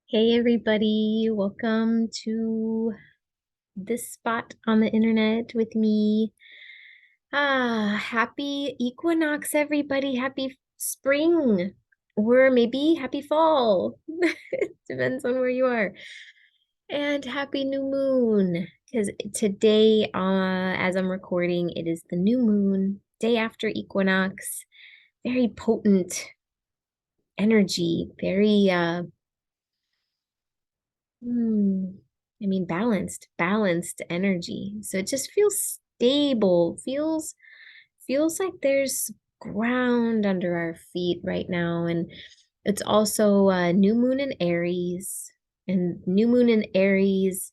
Hey everybody, welcome to this spot on the internet with me. Happy equinox, everybody. Happy spring, or maybe happy fall. Depends on where you are. And happy new moon, because today, as I'm recording, it is the new moon, day after equinox. Very potent energy, very Hmm. Balanced energy. So it just feels stable, feels like there's ground under our feet right now. And it's also new moon in Aries. And new moon in Aries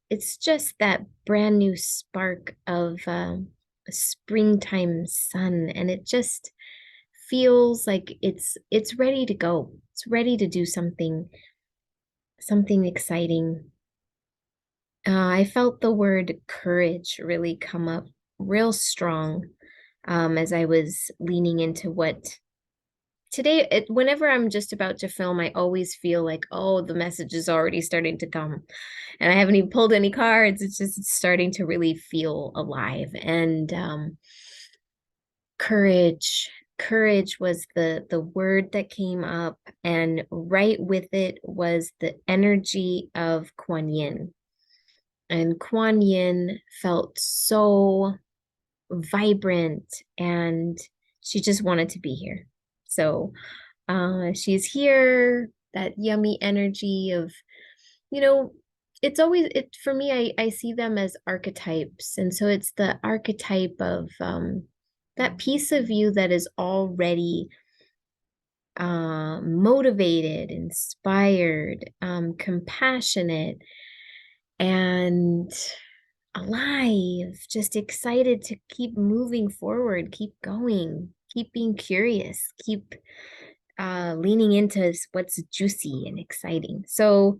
it's just that brand new spark of a springtime sun. And it just feels like it's ready to go. It's ready to do something exciting. I felt the word courage really come up real strong as I was leaning into what today, whenever I'm just about to film, I always feel like, oh, the message is already starting to come. And I haven't even pulled any cards. It's starting to really feel alive. And courage. Courage was the word that came up, and right with it was the energy of Kuan Yin. And Kuan Yin felt so vibrant and she just wanted to be here. So she's here, that yummy energy of, you know, it's always it for me, I see them as archetypes. And so it's the archetype of that piece of you that is already motivated, inspired, compassionate, and alive, just excited to keep moving forward, keep going, keep being curious, keep leaning into what's juicy and exciting. So,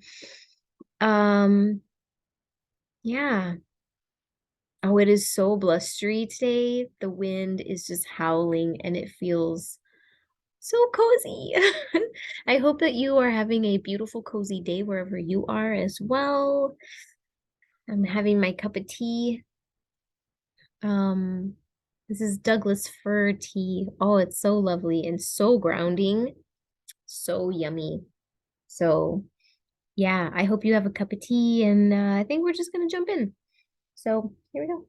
um, yeah. Oh, it is so blustery today. The wind is just howling and it feels so cozy. I hope that you are having a beautiful, cozy day wherever you are as well. I'm having my cup of tea. Um, this is Douglas fir tea. Oh, it's so lovely and so grounding, so yummy. So, yeah, I hope you have a cup of tea, and I think we're just gonna jump in. So, here we go.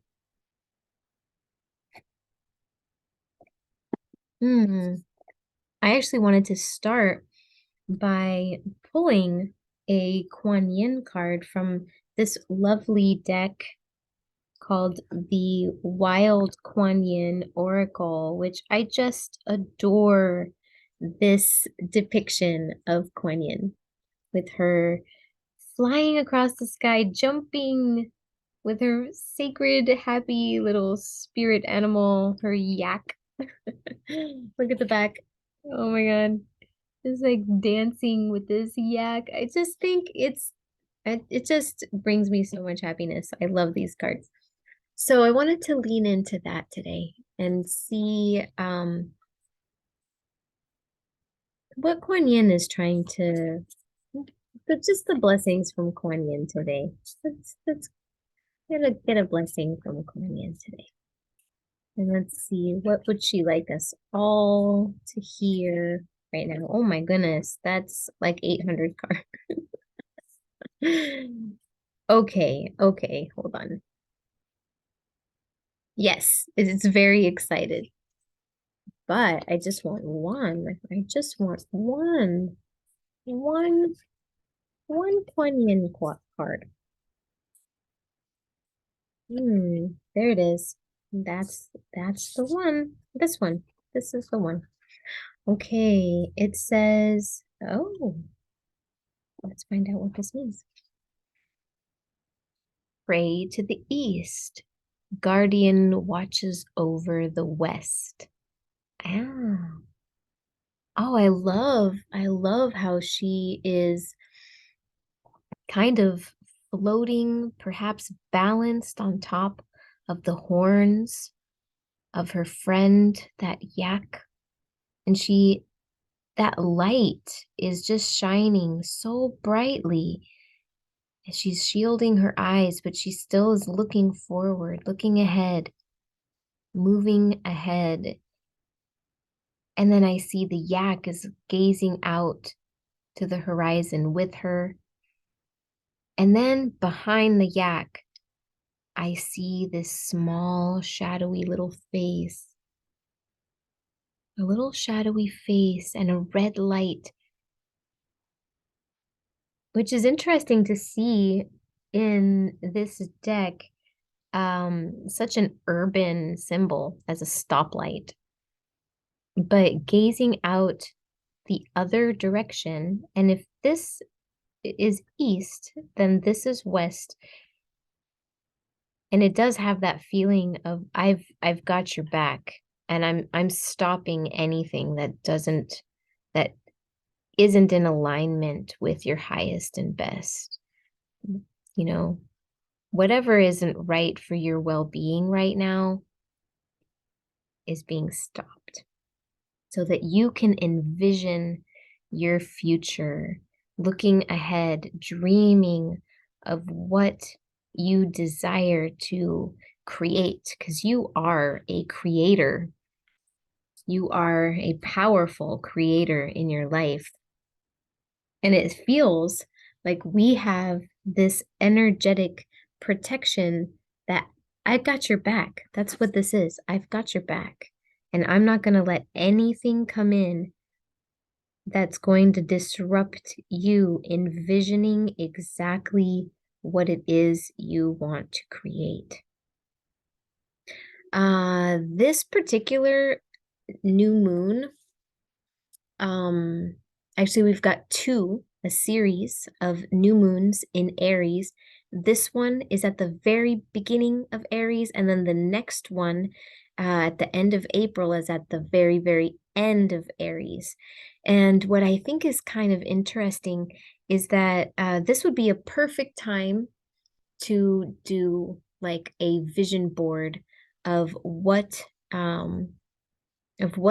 Hmm. I actually wanted to start by pulling a Kuan Yin card from this lovely deck called the Wild Kuan Yin Oracle, which I just adore this depiction of Kuan Yin with her flying across the sky, jumping with her sacred, happy little spirit animal, her yak. Look at the back. Oh my God. It's like dancing with this yak. I just think it just brings me so much happiness. I love these cards. So I wanted to lean into that today and see what Kuan Yin is trying to, but just the blessings from Kuan Yin today. Let's get a blessing from Kuan Yin today. And let's see, what would she like us all to hear right now? Oh my goodness, that's like 800 cards. Okay, hold on. Yes, it's very excited. But I just want one. I just want one, one Kuan card. There it is. That's the one. This one. This is the one. Okay, it says, oh, let's find out what this means. Pray to the east. Guardian watches over the west. Ah. Oh, I love how she is kind of floating, perhaps balanced on top of the horns of her friend, that yak. And she that light is just shining so brightly. She's shielding her eyes, but she still is looking forward, looking ahead, moving ahead. And then I see the yak is gazing out to the horizon with her. And then behind the yak, I see this small, shadowy little face. A little shadowy face and a red light, which is interesting to see in this deck. Such an urban symbol as a stoplight, but gazing out the other direction. And if this is east, then this is west. And it does have that feeling of I've got your back, and I'm stopping anything that isn't in alignment with your highest and best. You know, whatever isn't right for your well-being right now is being stopped so that you can envision your future, looking ahead, dreaming of what you desire to create, because you are a creator. You are a powerful creator in your life. And it feels like we have this energetic protection that I've got your back. That's what this is. I've got your back. And I'm not going to let anything come in that's going to disrupt you envisioning exactly what it is you want to create. This particular new moon, actually we've got a series of new moons in Aries. This one is at the very beginning of Aries, and then the next one at the end of April is at the very, very end of Aries. And what I think is kind of interesting is that this would be a perfect time to do like a vision board of what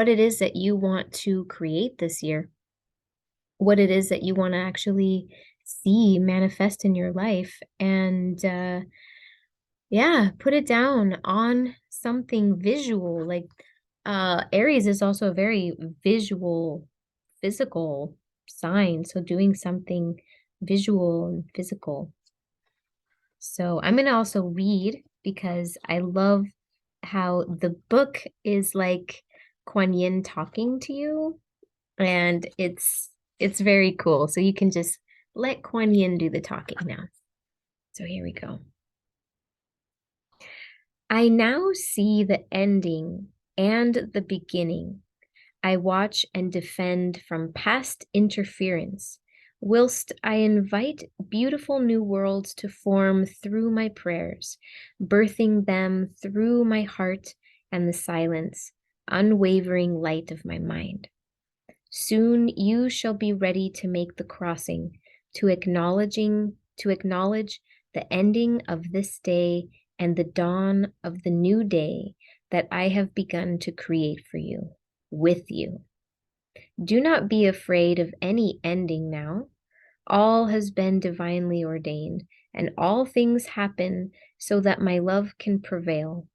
it is that you want to create this year, what it is that you want to actually see manifest in your life. And yeah, put it down on something visual. Like Aries is also a very visual, physical sign. So doing something visual and physical. So I'm going to also read because I love how the book is like Kuan Yin talking to you, and it's very cool. So you can just let Kuan Yin do the talking now. So here we go. I now see the ending and the beginning. I watch and defend from past interference, whilst I invite beautiful new worlds to form through my prayers, birthing them through my heart and the silence, unwavering light of my mind. Soon you shall be ready to make the crossing, to acknowledge the ending of this day and the dawn of the new day that I have begun to create for you, with you. Do not be afraid of any ending now. All has been divinely ordained, and all things happen so that my love can prevail.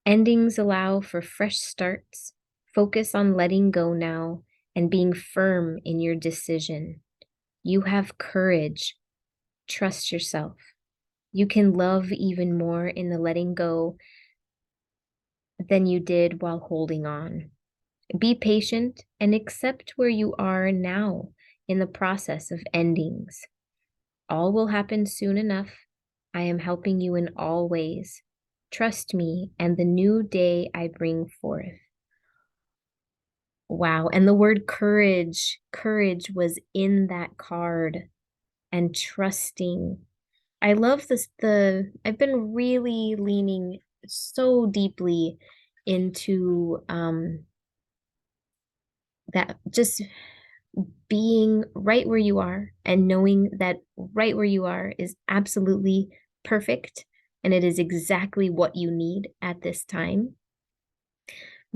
Endings allow for fresh starts. Focus on letting go now and being firm in your decision. You have courage. Trust yourself. You can love even more in the letting go than you did while holding on. Be patient and accept where you are now in the process of endings. All will happen soon enough. I am helping you in all ways. Trust me and the new day I bring forth. Wow. And the word courage was in that card, and trusting. I love this. I've been really leaning so deeply into that, just being right where you are and knowing that right where you are is absolutely perfect and it is exactly what you need at this time.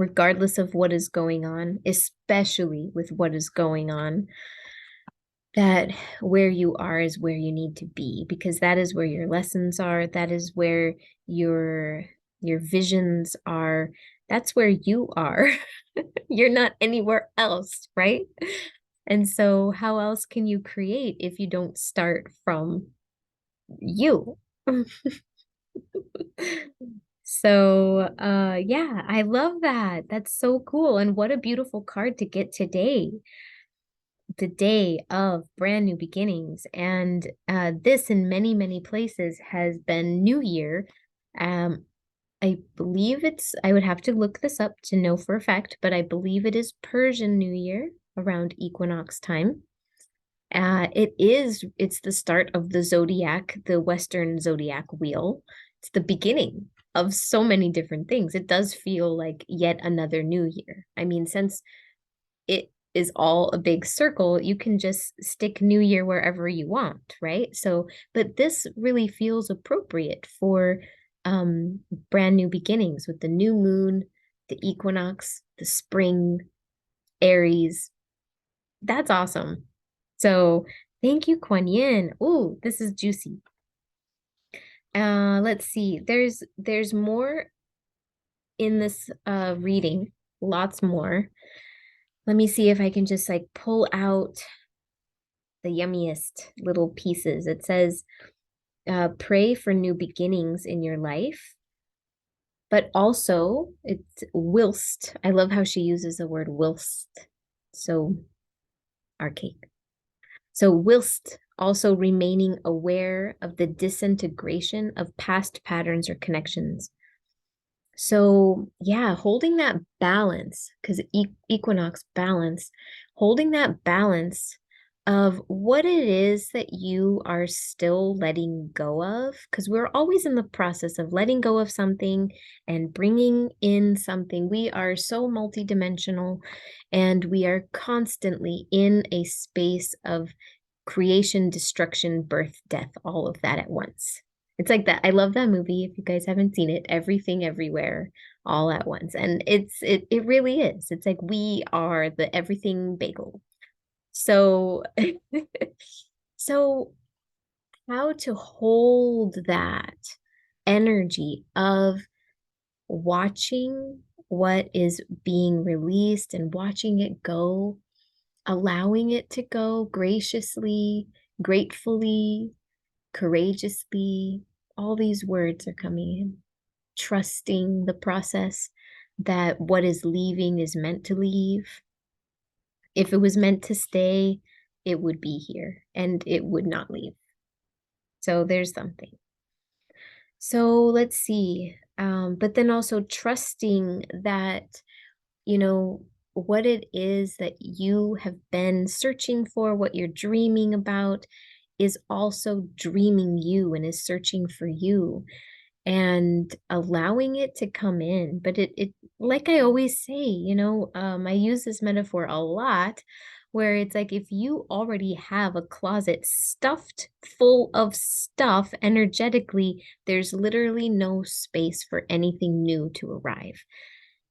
regardless of what is going on, especially with what is going on, that where you are is where you need to be, because that is where your lessons are. That is where your visions are. That's where you are. You're not anywhere else, right? And so how else can you create if you don't start from you? So, yeah, I love that. That's so cool. And what a beautiful card to get today, the day of brand new beginnings. And this, in many, many places, has been New Year. Um, I believe I would have to look this up to know for a fact, but I believe it is Persian New Year around equinox time. It's the start of the zodiac, the Western zodiac wheel. It's the beginning of so many different things. It does feel like yet another new year. I mean, since it is all a big circle, you can just stick new year wherever you want, right? So, but this really feels appropriate for um brand new beginnings with the new moon, the equinox, the spring, Aries. That's awesome. So thank you, Kuan Yin. Oh, this is juicy. Let's see. There's more in this reading, lots more. Let me see if I can just like pull out the yummiest little pieces. It says, pray for new beginnings in your life, but also it's whilst. I love how she uses the word whilst. So archaic. So, whilst also remaining aware of the disintegration of past patterns or connections. So, yeah, holding that balance, because equinox balance, holding that balance of what it is that you are still letting go of, because we're always in the process of letting go of something and bringing in something. We are so multidimensional, and we are constantly in a space of creation, destruction, birth, death, all of that at once. It's like that. I love that movie. If you guys haven't seen it, Everything Everywhere all at once. And it really is. It's like we are the everything bagel. So so how to hold that energy of watching what is being released and watching it go, allowing it to go graciously, gratefully, courageously. All these words are coming in. Trusting the process that what is leaving is meant to leave. If it was meant to stay, it would be here and it would not leave. So there's something. So let's see. But then also trusting that, you know, what it is that you have been searching for, what you're dreaming about, is also dreaming you and is searching for you, and allowing it to come in. But it like I always say, I use this metaphor a lot, where it's like if you already have a closet stuffed full of stuff energetically, there's literally no space for anything new to arrive.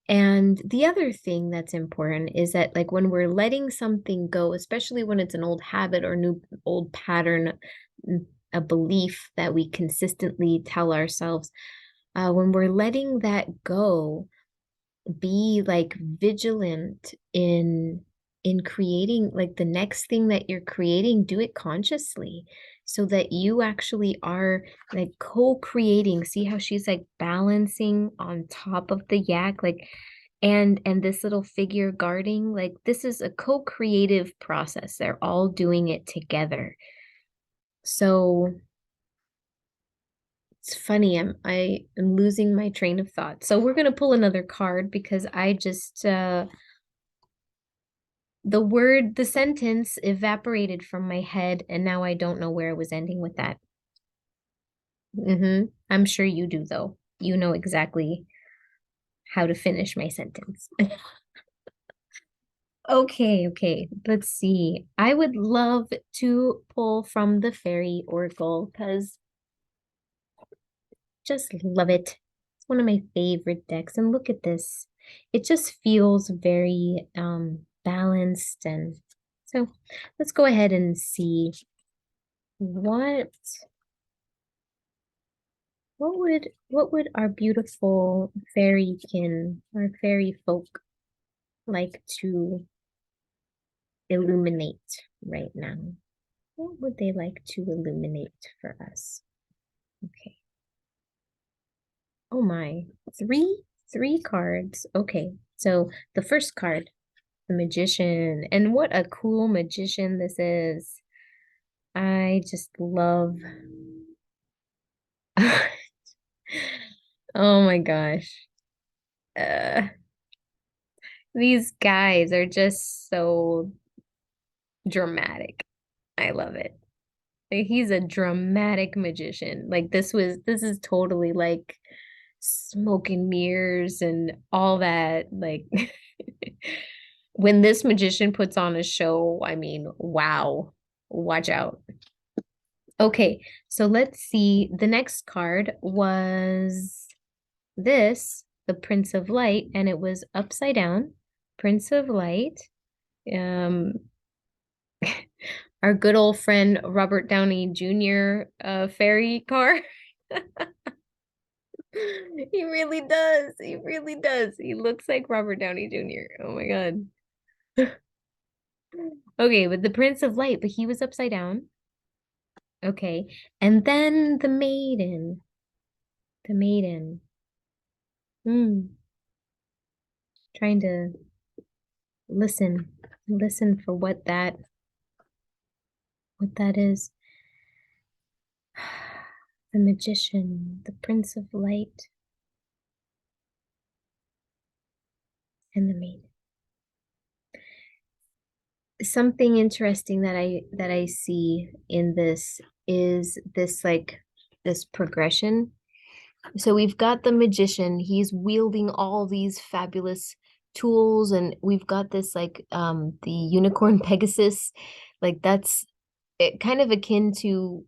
And the other thing that's important is that, like, when we're letting something go, especially when it's an old habit or new old pattern, a belief that we consistently tell ourselves, when we're letting that go, be like vigilant in creating, like, the next thing that you're creating, do it consciously, so that you actually are like co-creating. See how she's like balancing on top of the yak, like, and this little figure guarding, like, this is a co-creative process. They're all doing it together. So it's funny, I am losing my train of thought. So we're gonna pull another card, because I just the sentence evaporated from my head, and now I don't know where I was ending with that. I'm sure you do, though. You know exactly how to finish my sentence. Okay. Let's see. I would love to pull from the Faerie Oracle, because just love it. It's one of my favorite decks. And look at this. it just feels very balanced. And so let's go ahead and see what what would our beautiful fairykin, our fairy folk, like to illuminate right now? What would they like to illuminate for us? Okay. Oh my, three cards. Okay. So the first card, the magician, and what a cool magician this is. I just love. Oh my gosh. Uh, these guys are just so dramatic. I love it. Like, he's a dramatic magician. Like this is totally like smoke and mirrors and all that. Like when this magician puts on a show, I mean, wow. Watch out. Okay, so let's see. The next card was this, the Prince of Light, and it was upside down. Prince of Light. Um, our good old friend Robert Downey Jr. Fairy car. He really does. He really does. He looks like Robert Downey Jr. Oh my God. Okay, but the Prince of Light, but he was upside down. Okay. And then the maiden. The maiden. Hmm. Trying to listen. Listen for what that is. The magician, the Prince of Light, and the maiden. Something interesting that I see in this is this like this progression. So we've got the magician, he's wielding all these fabulous tools, and we've got this like the unicorn Pegasus, like that's it kind of akin to,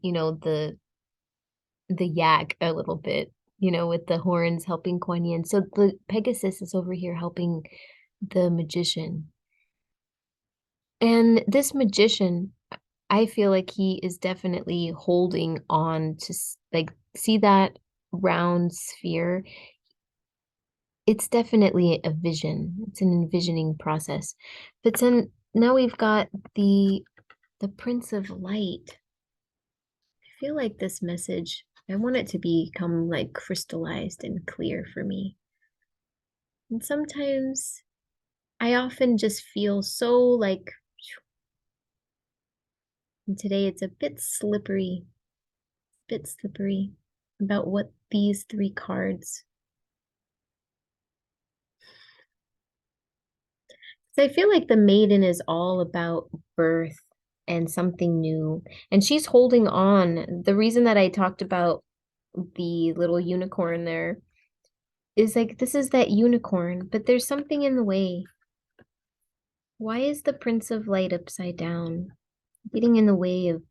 the yak a little bit, with the horns helping Kuan Yin. So the Pegasus is over here helping the magician. And this magician, I feel like he is definitely holding on to like see that round sphere. It's definitely a vision. It's an envisioning process. But then now we've got the Prince of Light. I feel like this message, I want it to become like crystallized and clear for me. And sometimes I often just feel so like, and today it's a bit slippery about what these three cards. So I feel like the maiden is all about birth and something new. And she's holding on. The reason that I talked about the little unicorn there is like this is that unicorn, but there's something in the way. Why is the Prince of Light upside down? Getting in the way of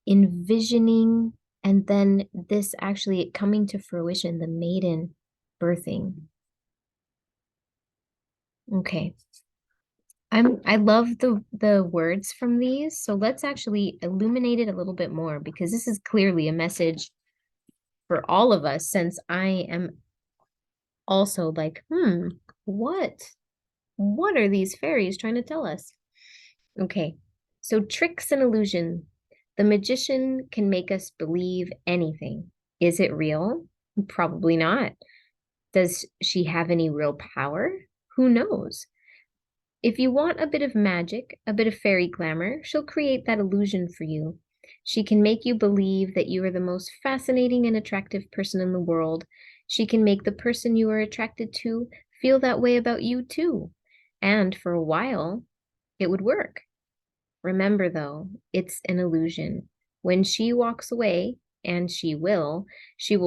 envisioning and then this actually coming to fruition, the maiden birthing. Okay. I love the words from these, so let's actually illuminate it a little bit more because this is clearly a message for all of us since I am also like, what? What are these fairies trying to tell us? Okay. So tricks and illusion. The magician can make us believe anything. Is it real? Probably not. Does she have any real power? Who knows? If you want a bit of magic, a bit of fairy glamour, she'll create that illusion for you. She can make you believe that you are the most fascinating and attractive person in the world. She can make the person you are attracted to feel that way about you too. And for a while, it would work. Remember, though, it's an illusion. When she walks away, and she will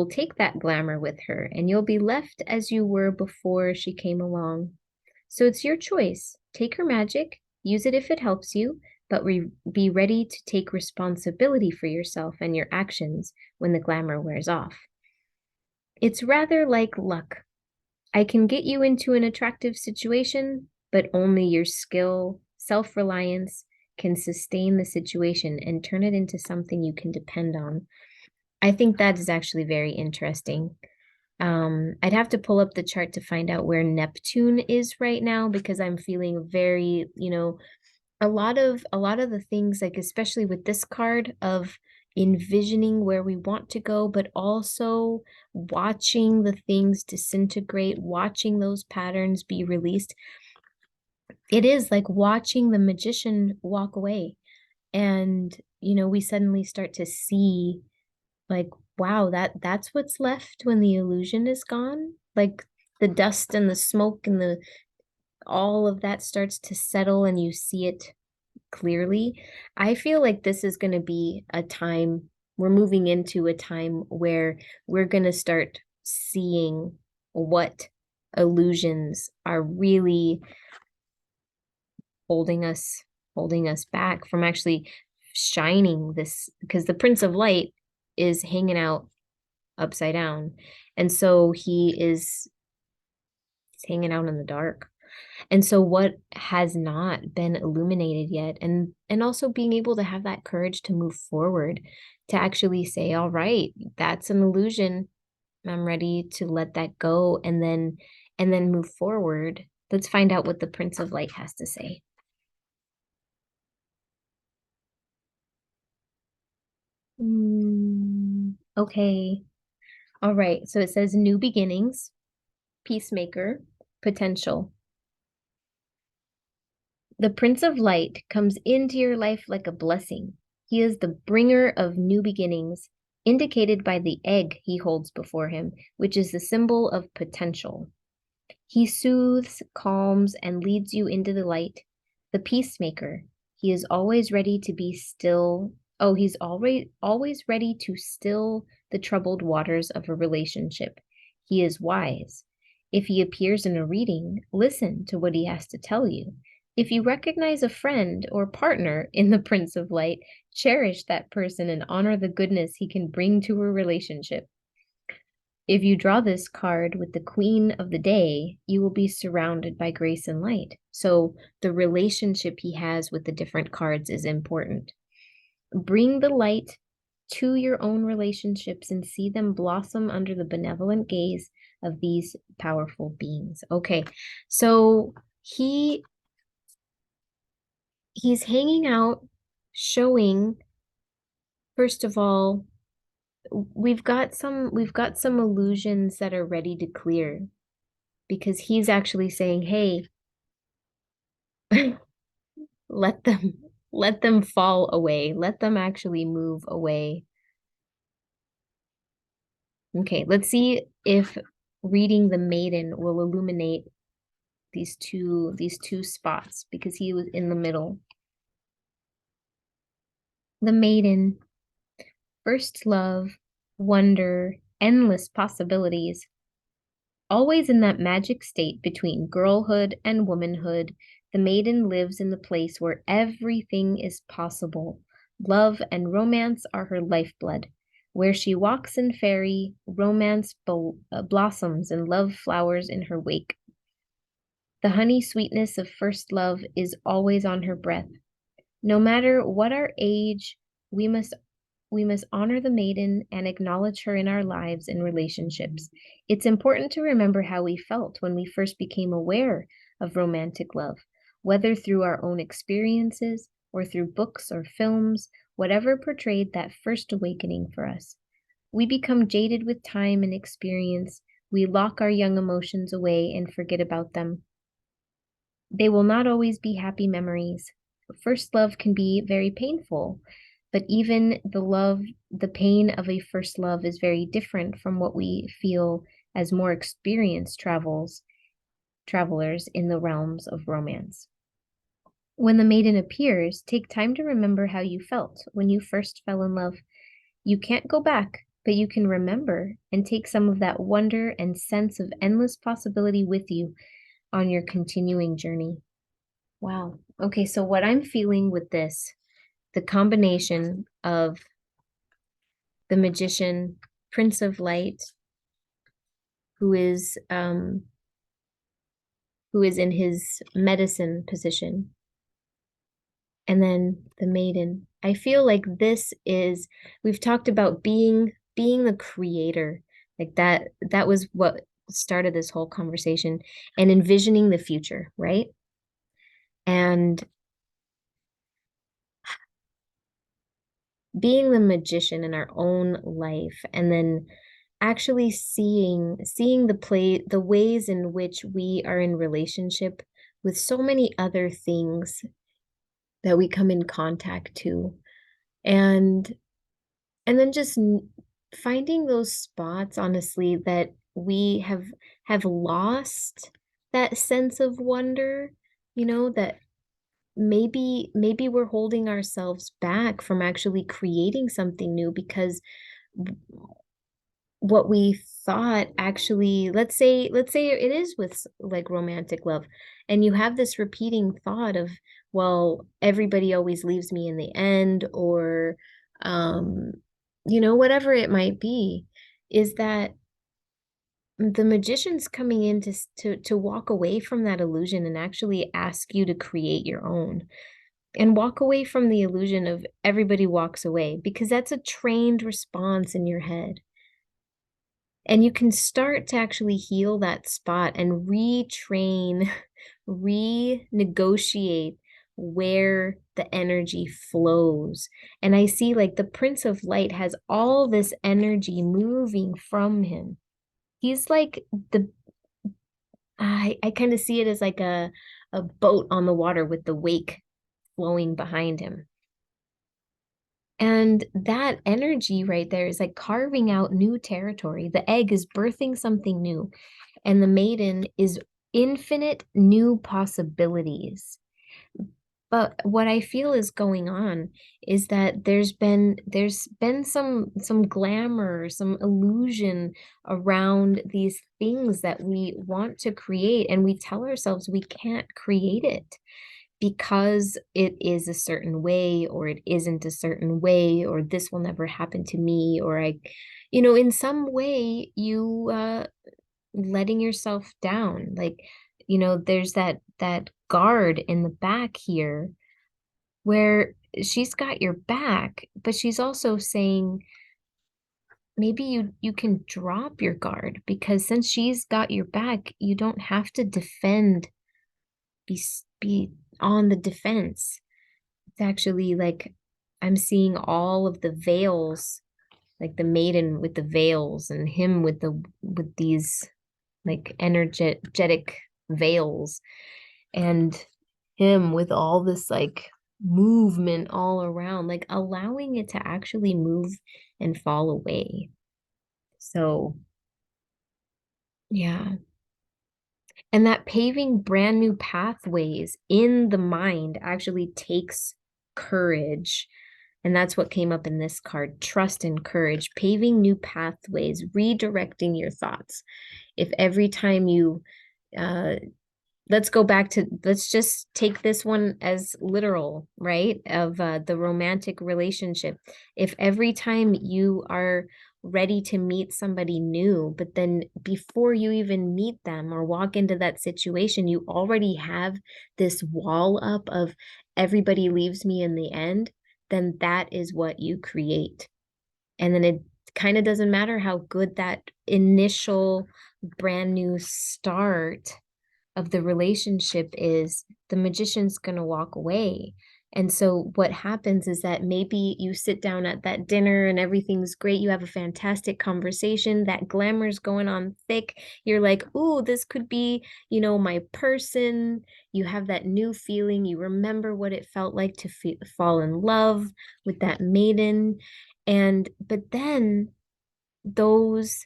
take that glamour with her, and you'll be left as you were before she came along. So it's your choice. Take her magic, use it if it helps you, but be ready to take responsibility for yourself and your actions when the glamour wears off. It's rather like luck. I can get you into an attractive situation, but only your skill, self-reliance can sustain the situation and turn it into something you can depend on. I think that is actually very interesting. I'd have to pull up the chart to find out where Neptune is right now because I'm feeling very, a lot of the things, like especially with this card of envisioning where we want to go, but also watching the things disintegrate, watching those patterns be released. It is like watching the magician walk away. And, we suddenly start to see like, wow, that's what's left when the illusion is gone. Like the dust and the smoke and the all of that starts to settle and you see it clearly. I feel like this is going to be a time, we're moving into a time where we're going to start seeing what illusions are really holding us holding us back from actually shining this, because the Prince of Light is hanging out upside down. And so he's hanging out in the dark. And so what has not been illuminated yet, and also being able to have that courage to move forward, to actually say, all right, that's an illusion. I'm ready to let that go and then move forward. Let's find out what the Prince of Light has to say. Okay. All right. So it says new beginnings, peacemaker, potential. The Prince of Light comes into your life like a blessing. He is the bringer of new beginnings, indicated by the egg he holds before him, which is the symbol of potential. He soothes, calms, and leads you into the light. The peacemaker. He is always ready to be still. Oh, he's always ready to still the troubled waters of a relationship. He is wise. If he appears in a reading, listen to what he has to tell you. If you recognize a friend or partner in the Prince of Light, cherish that person and honor the goodness he can bring to a relationship. If you draw this card with the Queen of the Day, you will be surrounded by grace and light. So the relationship he has with the different cards is important. Bring the light to your own relationships and see them blossom under the benevolent gaze of these powerful beings. Okay, so he's hanging out, showing, first of all, we've got some illusions that are ready to clear, because he's actually saying, hey, let them let them fall away. Let them actually move away. Okay, let's see if reading the maiden will illuminate these two spots, because he was in the middle. The maiden, first love, wonder, endless possibilities. Always in that magic state between girlhood and womanhood, the maiden lives in the place where everything is possible. Love and romance are her lifeblood. Where she walks in Faerie, romance blossoms and love flowers in her wake. The honey sweetness of first love is always on her breath. No matter what our age, we must we must honor the maiden and acknowledge her in our lives and relationships. It's important to remember how we felt when we first became aware of romantic love, whether through our own experiences or through books or films, whatever portrayed that first awakening for us. We become jaded with time and experience. We lock our young emotions away and forget about them. They will not always be happy memories. First love can be very painful, but even the pain of a first love is very different from what we feel as more experienced travelers in the realms of romance. When the maiden appears, take time to remember how you felt when you first fell in love. You can't go back, but you can remember and take some of that wonder and sense of endless possibility with you on your continuing journey. Wow. Okay, so what I'm feeling with this, the combination of the magician, Prince of Light, who is who is in his medicine position. And then the maiden. I feel like we've talked about being the creator. Like that was what started this whole conversation, and envisioning the future, right? And being the magician in our own life, and then actually seeing the ways in which we are in relationship with so many other things that we come in contact to, and then just finding those spots, honestly, that we have lost that sense of wonder, that maybe we're holding ourselves back from actually creating something new because what we thought, actually, let's say it is with like romantic love, and you have this repeating thought of, well, everybody always leaves me in the end, or um whatever it might be, is that the magician's coming in to walk away from that illusion and actually ask you to create your own, and walk away from the illusion of everybody walks away, because that's a trained response in your head. And you can start to actually heal that spot and retrain, renegotiate where the energy flows. And I see like the Prince of Light has all this energy moving from him. He's like I kind of see it as like a boat on the water with the wake flowing behind him. And that energy right there is like carving out new territory. The egg is birthing something new, and the maiden is infinite new possibilities. But what I feel is going on is that there's been some glamour, some illusion around these things that we want to create, and we tell ourselves we can't create it because it is a certain way, or it isn't a certain way, or this will never happen to me, or in some way you letting yourself down. Like, there's that guard in the back here where she's got your back, but she's also saying maybe you can drop your guard, because since she's got your back, you don't have to defend, be on the defense. It's actually like I'm seeing all of the veils, like the maiden with the veils, and him with these like energetic veils, and him with all this like movement all around, like allowing it to actually move and fall away. So, yeah. And that paving brand new pathways in the mind actually takes courage. And that's what came up in this card: trust and courage, paving new pathways, redirecting your thoughts. If every time you uh, let's just take this one as literal, right? Of the romantic relationship. If every time you are ready to meet somebody new, but then before you even meet them or walk into that situation, you already have this wall up of everybody leaves me in the end, then that is what you create. And then it kind of doesn't matter how good that initial brand new start of the relationship is, the magician's going to walk away. And so what happens is that maybe you sit down at that dinner and everything's great. You have a fantastic conversation. That glamour's going on thick. You're like, "Ooh, this could be, my person." You have that new feeling. You remember what it felt like to fall in love with that maiden. But then those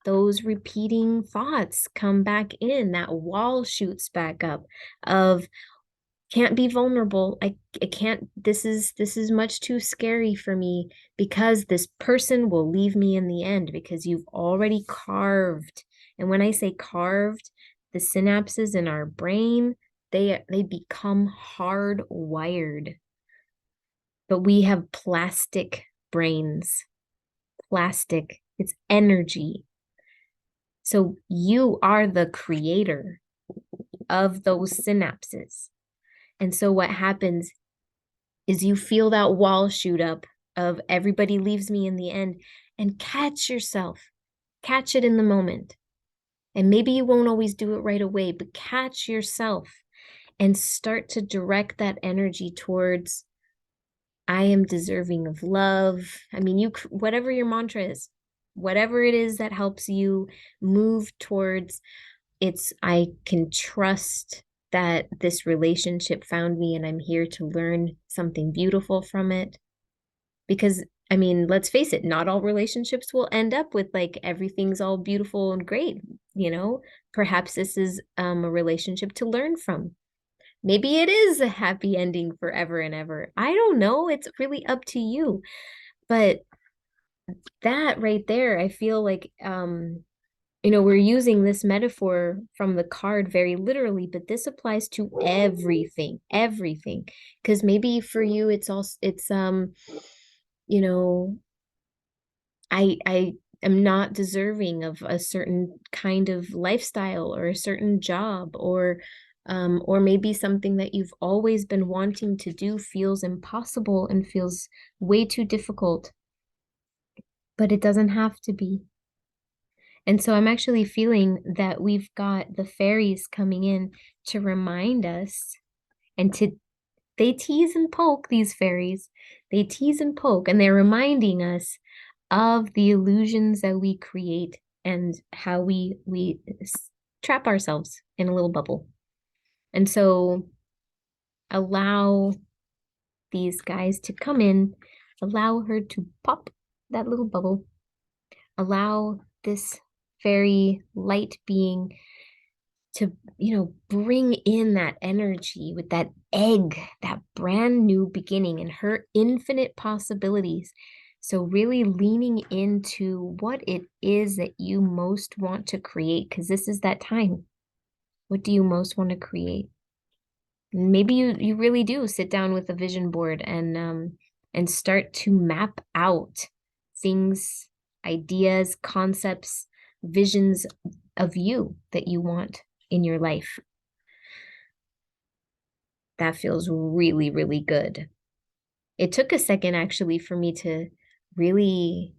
those repeating thoughts come back in, that wall shoots back up of, can't be vulnerable. I can't, this is much too scary for me, because this person will leave me in the end, because you've already carved. And when I say carved, the synapses in our brain, they become hardwired. But we have plastic brains. Plastic, it's energy. So you are the creator. of those synapses. And so what happens is you feel that wall shoot up of everybody leaves me in the end, and catch yourself, catch it in the moment. And maybe you won't always do it right away, but catch yourself and start to direct that energy towards, I am deserving of love. I mean, whatever your mantra is, whatever it is that helps you move towards, I can trust that this relationship found me and I'm here to learn something beautiful from it. Because, I mean, let's face it, not all relationships will end up with like everything's all beautiful and great, you know? Perhaps this is a relationship to learn from. Maybe it is a happy ending forever and ever. I don't know. It's really up to you. But that right there, I feel like we're using this metaphor from the card very literally, but this applies to everything, everything. Because maybe for you, you know, I am not deserving of a certain kind of lifestyle or a certain job, or maybe something that you've always been wanting to do feels impossible and feels way too difficult, but it doesn't have to be. And so I'm actually feeling that we've got the fairies coming in to remind us, and they tease and poke, these fairies. They tease and poke, and they're reminding us of the illusions that we create and how we trap ourselves in a little bubble. And so allow these guys to come in, allow her to pop that little bubble, allow this very light being to, bring in that energy with that egg, that brand new beginning and her infinite possibilities. So really leaning into what it is that you most want to create, because this is that time. What do you most want to create? And maybe you really do sit down with a vision board and start to map out things, ideas, concepts, visions of you that you want in your life. That feels really, really good. It took a second actually for me to really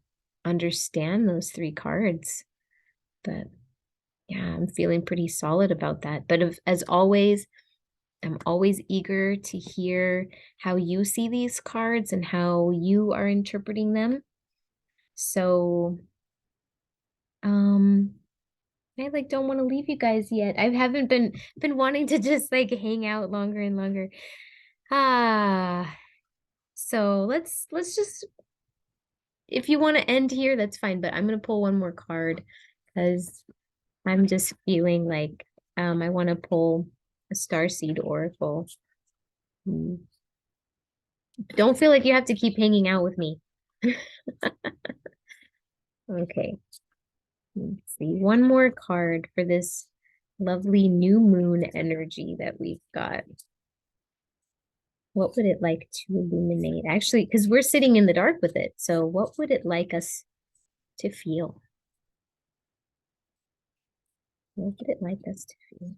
understand those three cards, but yeah, I'm feeling pretty solid about that. But as always, I'm always eager to hear how you see these cards and how you are interpreting them. So, I don't want to leave you guys yet. I haven't been wanting to just hang out longer and longer. So let's just, if you want to end here, that's fine, but I'm gonna pull one more card because I'm just feeling like I want to pull a Starseed Oracle. Don't feel like you have to keep hanging out with me. Okay. Let's see. One more card for this lovely new moon energy that we've got. What would it like to illuminate? Actually, because we're sitting in the dark with it. So what would it like us to feel? What would it like us to feel?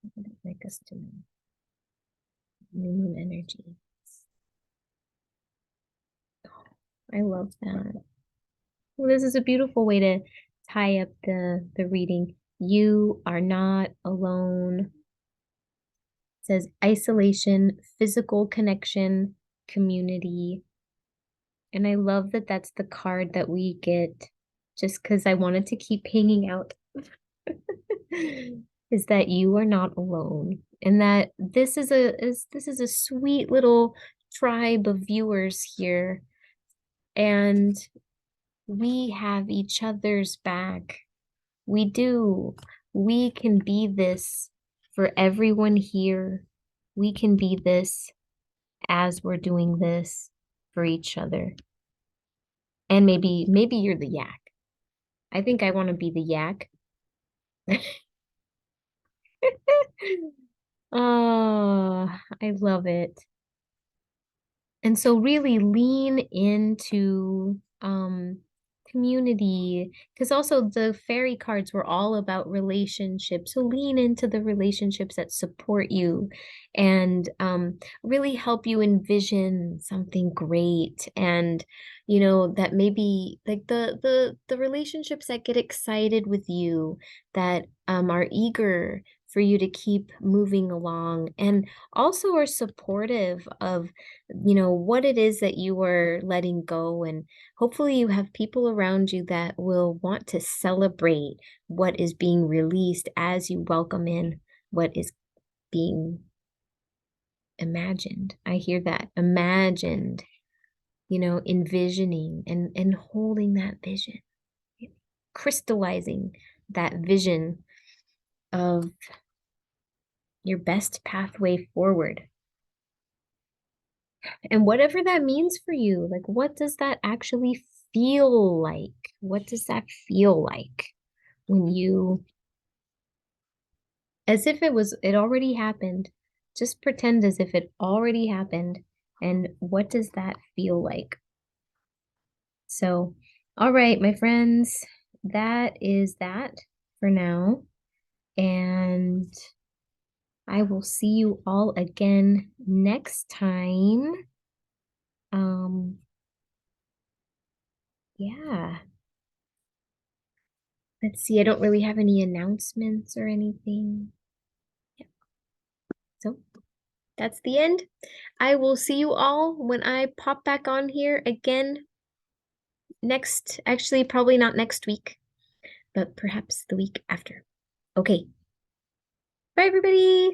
What would it like us to know? New moon energy. I love that. Well, this is a beautiful way to tie up the reading. You are not alone. It says isolation, physical connection, community. And I love that that's the card that we get just because I wanted to keep hanging out. Is that you are not alone, and that this is a sweet little tribe of viewers here, and we have each other's back. We do. We can be this for everyone here. We can be this as we're doing this for each other. And maybe you're the yak. I think I want to be the yak. Oh, I love it. And so really lean into community, because also the fairy cards were all about relationships. So lean into the relationships that support you and really help you envision something great. And that maybe like the relationships that get excited with you, that are eager for you to keep moving along, and also are supportive of what it is that you are letting go. And hopefully you have people around you that will want to celebrate what is being released as you welcome in what is being imagined. I hear that, imagined, envisioning and holding that vision, crystallizing that vision of your best pathway forward. And whatever that means for you, like what does that actually feel like? What does that feel like when you, as if it already happened, just pretend as if it already happened. And what does that feel like? So, all right, my friends, that is that for now. And I will see you all again next time. Um, yeah. Let's see, I don't really have any announcements or anything. Yeah. So that's the end. I will see you all when I pop back on here again next, actually, probably not next week, but perhaps the week after. Okay. Bye, everybody.